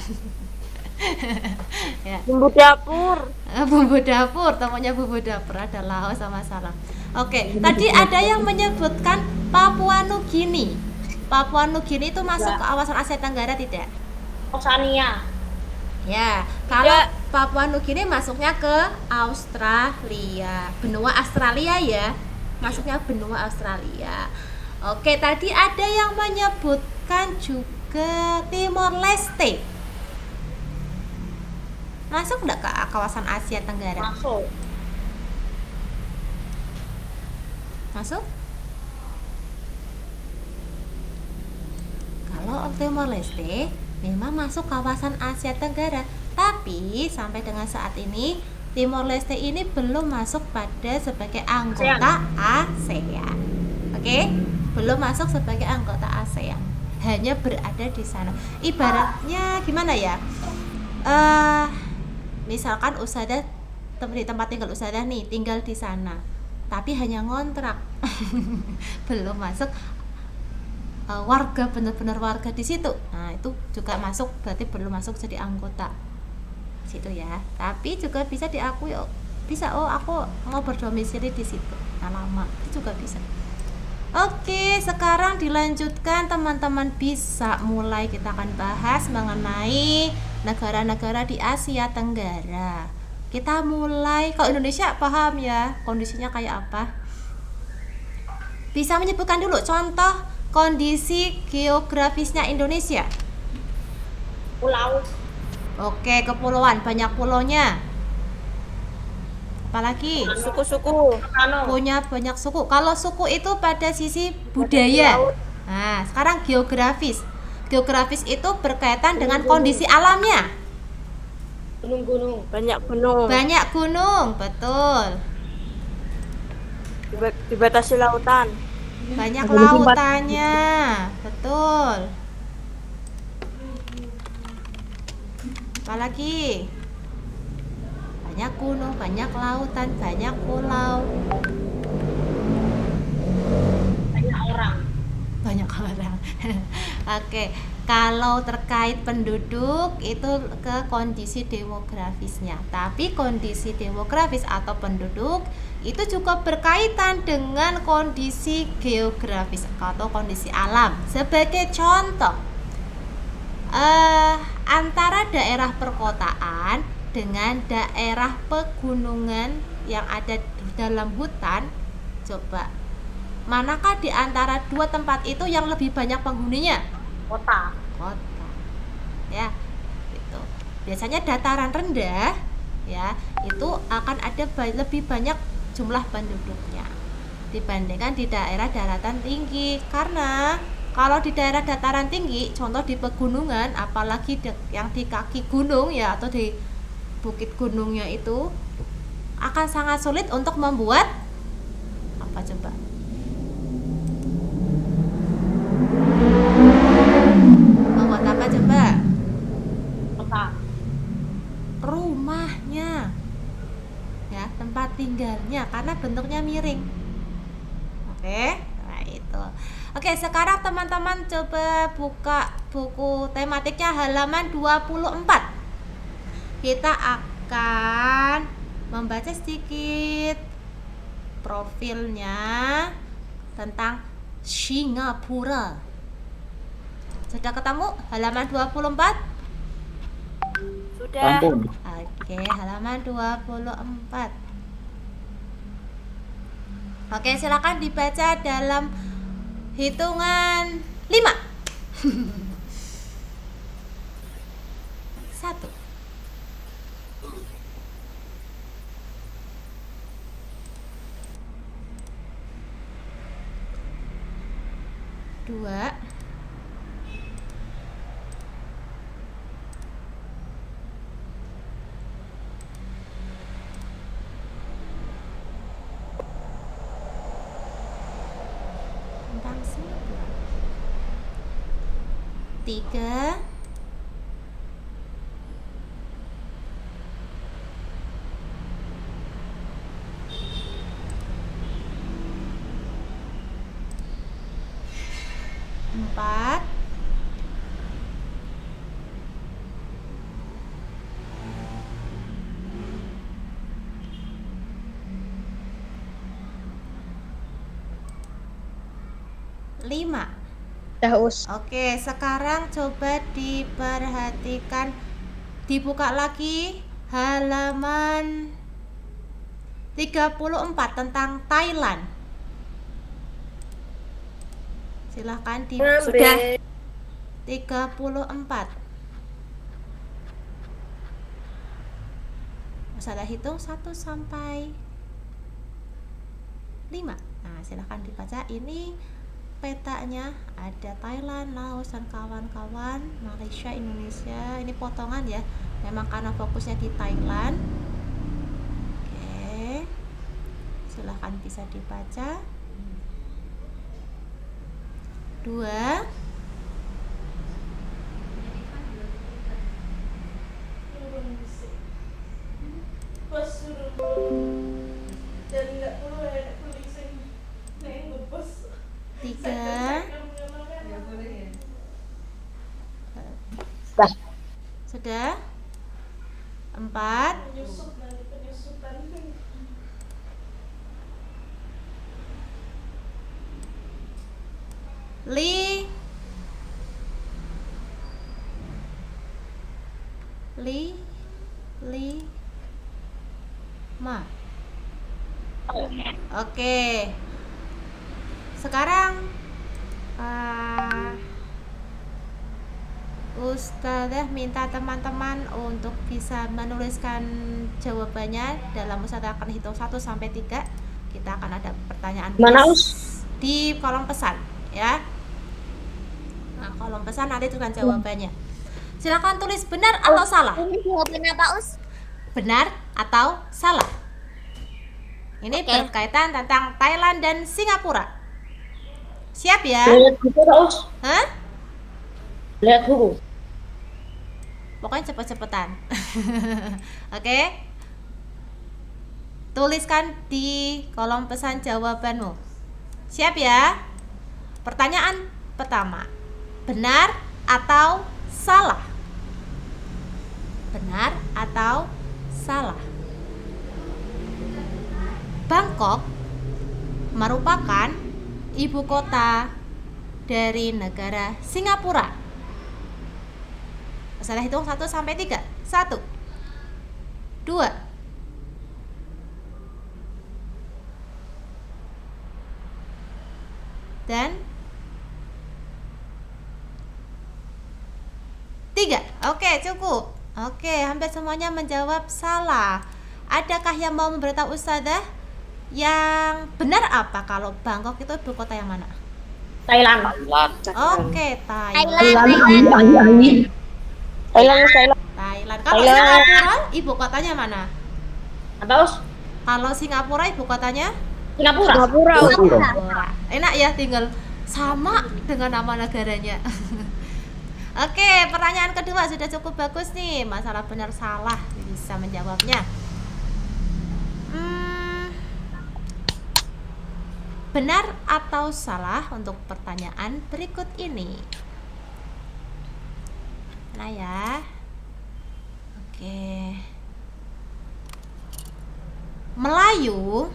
Ya. Bumbu dapur. Bumbu dapur, temunya bumbu dapur ada Laos sama salam. Oke, tadi ada yang menyebutkan Papua Nugini. Papua Nugini itu masuk ke kawasan Asia Tenggara tidak? Oceania. Ya, kalau Papua Nugini masuknya ke Australia, benua Australia ya, masuknya benua Australia. Oke, tadi ada yang menyebutkan juga Timor Leste. Masuk nggak ke kawasan Asia Tenggara? Masuk? Kalau Timor Leste memang masuk kawasan Asia Tenggara, tapi sampai dengan saat ini Timor Leste ini belum masuk pada sebagai anggota ASEAN. Oke? Belum masuk sebagai anggota ASEAN. Hanya berada di sana. Ibaratnya gimana ya? Misalkan Ustazah di tempat tinggal Ustazah nih, tinggal di sana, tapi hanya ngontrak. Belum masuk warga, benar-benar warga di situ. Nah, itu juga masuk, berarti belum masuk jadi anggota situ ya. Tapi juga bisa diakui, bisa aku mau berdomisili di situ. Nah, lama itu juga bisa. Oke, sekarang dilanjutkan teman-teman, bisa mulai kita akan bahas mengenai negara-negara di Asia Tenggara. Kita mulai, kalau Indonesia paham ya kondisinya kayak apa. Bisa menyebutkan dulu contoh kondisi geografisnya Indonesia. Pulau. Oke, kepulauan, banyak pulaunya. Apalagi? Suku-suku. Punya banyak suku. Kalau suku itu pada sisi budaya. Nah, sekarang geografis. Geografis itu berkaitan dengan kondisi alamnya. Gunung-gunung. Banyak gunung, betul. Dibatasi lautan. Banyak lautannya, betul. Apalagi? Banyak gunung, banyak lautan, banyak pulau. Banyak orang. Oke, kalau terkait penduduk itu ke kondisi demografisnya. Tapi kondisi demografis atau penduduk itu juga berkaitan dengan kondisi geografis atau kondisi alam. Sebagai contoh, antara daerah perkotaan dengan daerah pegunungan yang ada di dalam hutan, coba manakah di antara dua tempat itu yang lebih banyak penghuninya? Kota. Kota. Ya, gitu. Biasanya dataran rendah ya, itu akan ada lebih banyak jumlah penduduknya dibandingkan di daerah daratan tinggi. Karena kalau di daerah dataran tinggi, contoh di pegunungan, apalagi yang di kaki gunung ya atau di bukit gunungnya itu akan sangat sulit untuk membuat apa coba? Membuat apa coba? Kota. Rumahnya. Ya, tempat tinggalnya karena bentuknya miring. Oke, nah itu. Oke, sekarang teman-teman coba buka buku tematiknya halaman 24. Kita akan membaca sedikit profilnya tentang Singapura. Sudah ketemu halaman 24? Sudah. Ampun. Oke, halaman 24. Oke, silakan dibaca dalam hitungan 5. 1. 2. 3. 4. 5. Daus. Oke, sekarang coba diperhatikan, dibuka lagi halaman 34 tentang Thailand. Silahkan Sudah. 34. Salah hitung 1 sampai 5. Nah, silahkan dibaca. Ini petanya ada Thailand, Laos dan kawan-kawan, Malaysia, Indonesia. Ini potongan ya, memang karena fokusnya di Thailand. Oke, silahkan bisa dibaca. 2. 3. Sudah? 4. 5. Oke. Sekarang Ustazah minta teman-teman untuk bisa menuliskan jawabannya dalam Ustazah akan hitung 1 sampai 3. Kita akan ada pertanyaan Mana, quiz di kolom pesan ya. Nah, kolom pesan nanti tuliskan jawabannya. Silakan tulis benar atau salah. Ini jawabannya Pak Us. Benar atau salah. Ini berkaitan tentang Thailand dan Singapura. Siap ya? Lihat buku, Taus. Hah? Lihat buku. Pokoknya cepet-cepetan. Oke. Tuliskan di kolom pesan jawabanmu. Siap ya? Pertanyaan pertama. Benar atau salah? Benar atau salah? Bangkok merupakan ibu kota dari negara Singapura. Salah hitung 1 sampai 3. 1. 2. 3. dan 3. Oke, cukup. Oke, hampir semuanya menjawab salah. Adakah yang mau memberitahu Ustazah yang benar apa kalau Bangkok itu ibu kota yang mana? Thailand. Oke, Thailand. Thailand. Kalau Singapura ibu kotanya mana? Atau Kalau Singapura ibu kotanya? Singapura. Singapura. Enak ya, tinggal sama dengan nama negaranya. Oke, pertanyaan kedua sudah cukup bagus nih. Masalah benar salah bisa menjawabnya. Benar atau salah untuk pertanyaan berikut ini? Nah ya. Oke. Melayu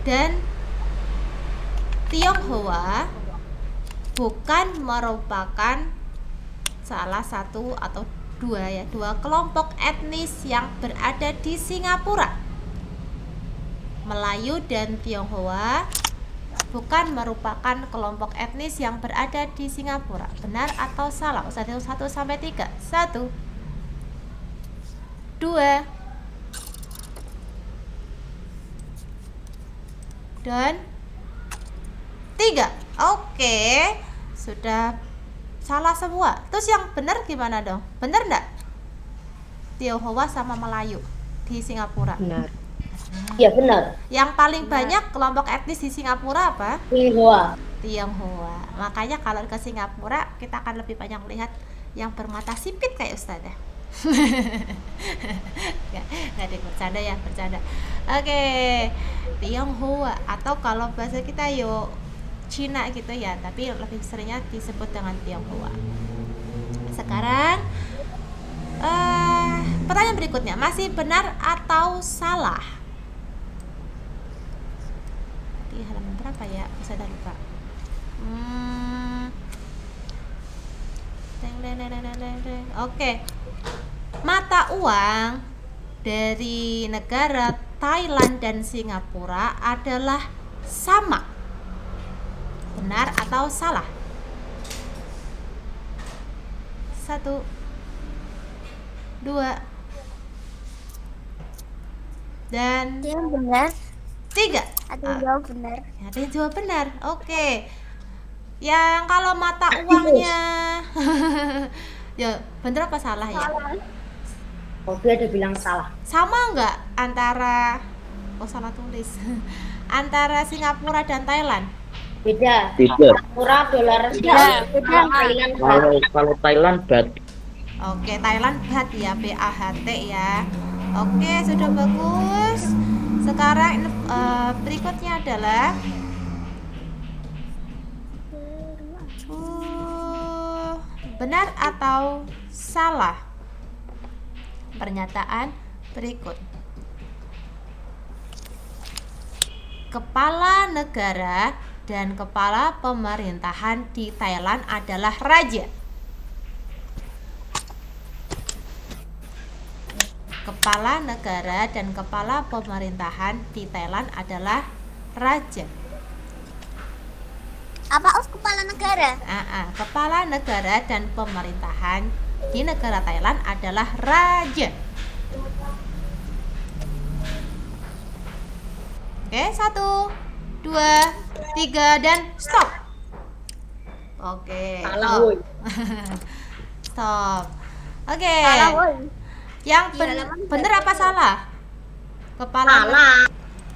dan Tionghoa bukan merupakan salah satu atau dua kelompok etnis yang berada di Singapura. Melayu dan Tionghoa bukan merupakan kelompok etnis yang berada di Singapura. Benar atau salah? 1 sampai 3. 1 2 dan 3. Oke, sudah salah semua. Terus yang benar gimana dong? Benar enggak? Tionghoa sama Melayu di Singapura. Benar. Iya benar. Yang paling banyak kelompok etnis di Singapura apa? Tionghoa. Makanya kalau ke Singapura kita akan lebih banyak melihat yang bermata sipit kayak Ustazah. Nggak ada bercanda ya, bercanda. Oke, Tionghoa atau kalau bahasa kita yo Cina gitu ya, tapi lebih seringnya disebut dengan Tionghoa. Sekarang pertanyaan berikutnya, masih benar atau salah? Di halaman berapa ya? Saya udah lupa. Oke. Mata uang dari negara Thailand dan Singapura adalah sama. Benar atau salah? 1 2 dan Yang benar. 3. Ada yang jawab benar. Ada yang jawab benar. Oke. Yang kalau mata uangnya ya bener apa salah ya? Dia ada bilang salah. Sama nggak antara salah tulis antara Singapura dan Thailand? Beda. Tidak. Murah dolar Beda. Thailand. Kalau Thailand baht. Oke, Thailand baht ya, BAHT ya. Oke, sudah bagus. Sekarang berikutnya adalah benar atau salah pernyataan berikut. Kepala negara dan kepala pemerintahan di Thailand adalah raja. Kepala negara dan kepala pemerintahan di Thailand adalah raja. Apa kepala negara? Kepala negara dan pemerintahan di negara Thailand adalah raja. Oke, 1 2 3 dan stop. Oke, Salah, stop. woi. Stop. Oke. Salah, woi. Yang benar apa salah? Kepala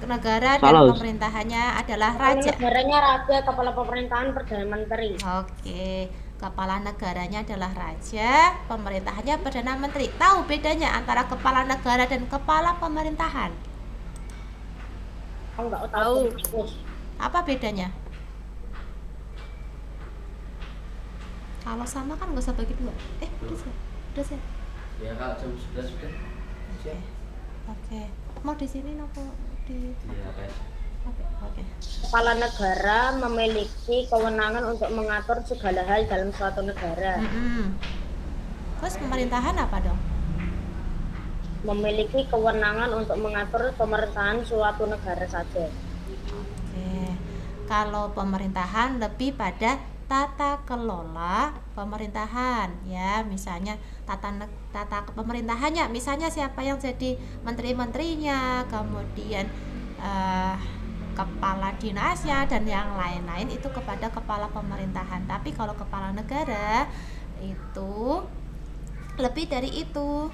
negara dan Salah. pemerintahannya adalah Kepala raja. negaranya raja, kepala pemerintahan perdana menteri. Oke, kepala negaranya adalah raja, pemerintahannya perdana menteri. Tahu bedanya antara kepala negara dan kepala pemerintahan? Aku nggak tahu. Apa bedanya? Kalau sama kan nggak usah bagi dua. Udah sih. Ya kalau jam 11 sudah. Oke. Mau di sini nopo di Iya, Oke. Kepala negara memiliki kewenangan untuk mengatur segala hal dalam suatu negara. Terus pemerintahan apa dong? memiliki kewenangan untuk mengatur pemerintahan suatu negara saja. Oke. Kalau pemerintahan lebih pada tata kelola pemerintahan ya, misalnya tata pemerintahannya, misalnya siapa yang jadi menteri-menterinya, kemudian kepala dinasnya dan yang lain-lain itu kepada kepala pemerintahan. Tapi kalau kepala negara itu lebih dari itu.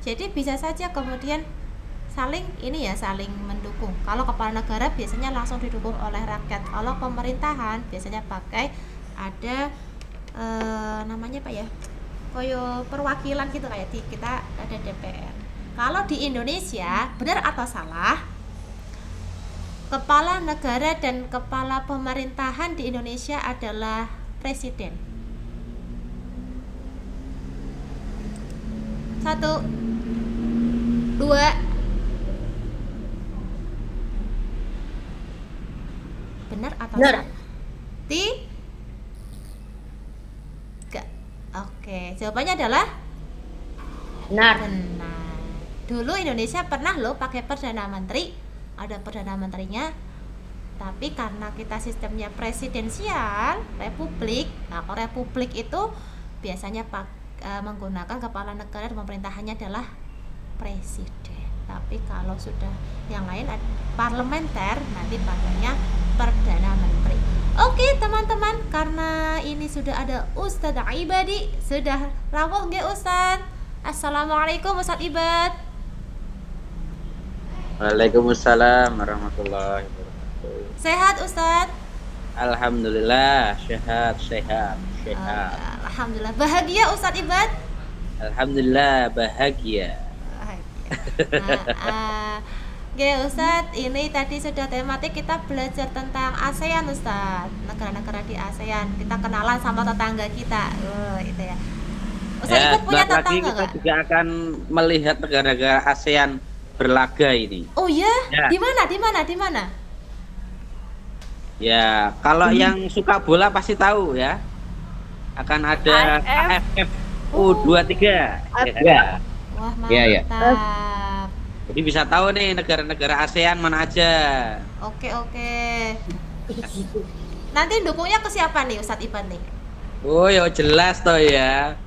Jadi bisa saja kemudian saling mendukung. Kalau kepala negara biasanya langsung didukung oleh rakyat. Kalau pemerintahan biasanya pakai ada namanya apa ya? Koyo perwakilan gitu, kayak di kita ada DPR. Kalau di Indonesia, benar atau salah? Kepala negara dan kepala pemerintahan di Indonesia adalah presiden. 1, 2, benar atau Benar. salah? 3. Oke, jawabannya adalah Benar. benar. Dulu Indonesia pernah loh pakai perdana menteri, ada perdana menterinya. Tapi karena kita sistemnya presidensial, republik. Nah, kalau republik itu biasanya menggunakan kepala negara dan pemerintahannya adalah presiden. Tapi kalau sudah yang lain parlementer, nanti pakainya perdana menteri. Oke teman-teman, karena ini sudah ada Ustadz Ibadi, sudah rawuh nggih Ustadz. Assalamualaikum Ustadz Ibad. Waalaikumsalam warahmatullahi wabarakatuh. Sehat Ustadz? Alhamdulillah sehat. Alhamdulillah. Bahagia Ustadz Ibad? Alhamdulillah bahagia. Oke Ustadz, ini tadi sudah tematik kita belajar tentang ASEAN Ustadz, negara-negara di ASEAN. Kita kenalan sama tetangga kita, itu ya. Ustadz Ibad punya sebentar lagi tetangga kita nggak? juga akan melihat negara-negara ASEAN berlaga ini. Oh ya? Ya. Di mana? Ya, kalau yang suka bola pasti tahu ya. Akan ada AFF U23. Ya. Wah mantap. Iya, iya. Jadi bisa tahu nih negara-negara ASEAN mana aja. Oke. Nanti dukungnya ke siapa nih Ustadz Ibad nih? Oh ya jelas toh ya.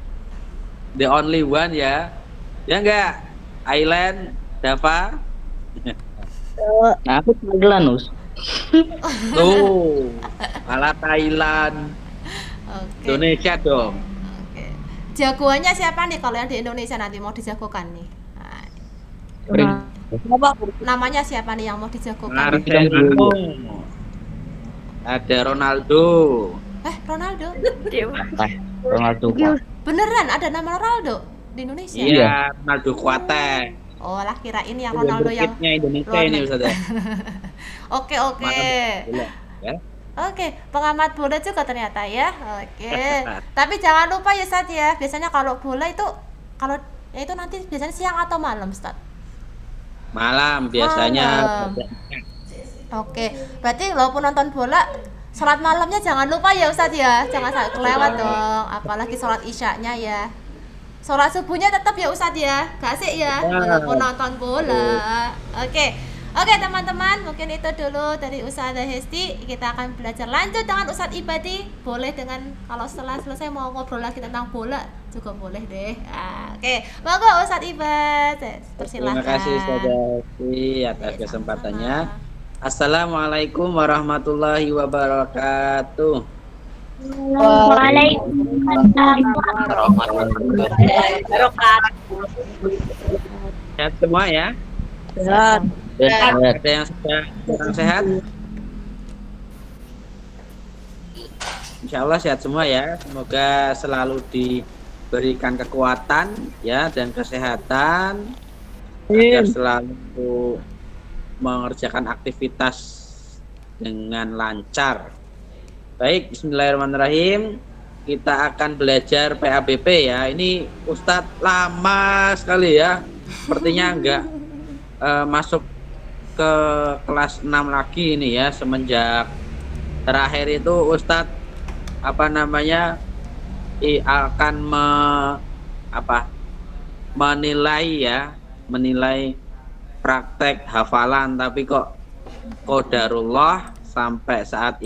The only one ya. Ya enggak? Island, Java. Nah, aku Thailand, Us. Tuh. Malah Thailand. Oke. Indonesia dong. Oke. Jagoannya siapa nih kalau yang di Indonesia nanti mau dijagokan nih? Nah, namanya siapa nih yang mau dijagokan? Marcelo. Ada Ronaldo. Ronaldo? Ronaldo. Beneran ada nama Ronaldo di Indonesia? Iya, Ronaldo Kuate. Oh lah, kirain yang Ronaldo yang Wonderkidnya Indonesia luar ini negeri. Ustaz ya. Oke. Ya. Oke, pengamat bola juga ternyata ya. Oke. Tapi jangan lupa ya Ustaz ya. Biasanya kalau bola itu itu nanti biasanya siang atau malam, Ustaz? Malam biasanya. Malam. Oke. Berarti walaupun nonton bola, sholat malamnya jangan lupa ya Ustaz ya. Jangan sampai kelewat dong. Apalagi sholat isyaknya ya. Sholat subuhnya tetap ya Ustaz ya. Gak sih ya, walaupun nonton bola. Oke teman-teman, mungkin itu dulu dari Ustazah Hesti. Kita akan belajar lanjut dengan Ustadz Ibadi. Boleh dengan kalau setelah selesai mau ngobrol lagi tentang bola juga boleh deh. Oke, monggo Ustadz Ibad, persilahkan. Terima kasih Ustazah Hesti atas kesempatannya. Assalamualaikum warahmatullahi wabarakatuh. Waalaikumsalam warahmatullahi wabarakatuh. Sehat semua ya. Sehat. Ada yang sedang sehat? Insya Allah sehat semua ya. Semoga selalu diberikan kekuatan ya dan kesehatan agar selalu mengerjakan aktivitas dengan lancar. Baik, bismillahirrahmanirrahim. Kita akan belajar PABP ya. Ini Ustadz lama sekali ya. Sepertinya enggak masuk ke kelas 6 lagi ini ya, semenjak terakhir itu Ustadz akan menilai ya menilai praktek hafalan, tapi kok qadarullah sampai saat ini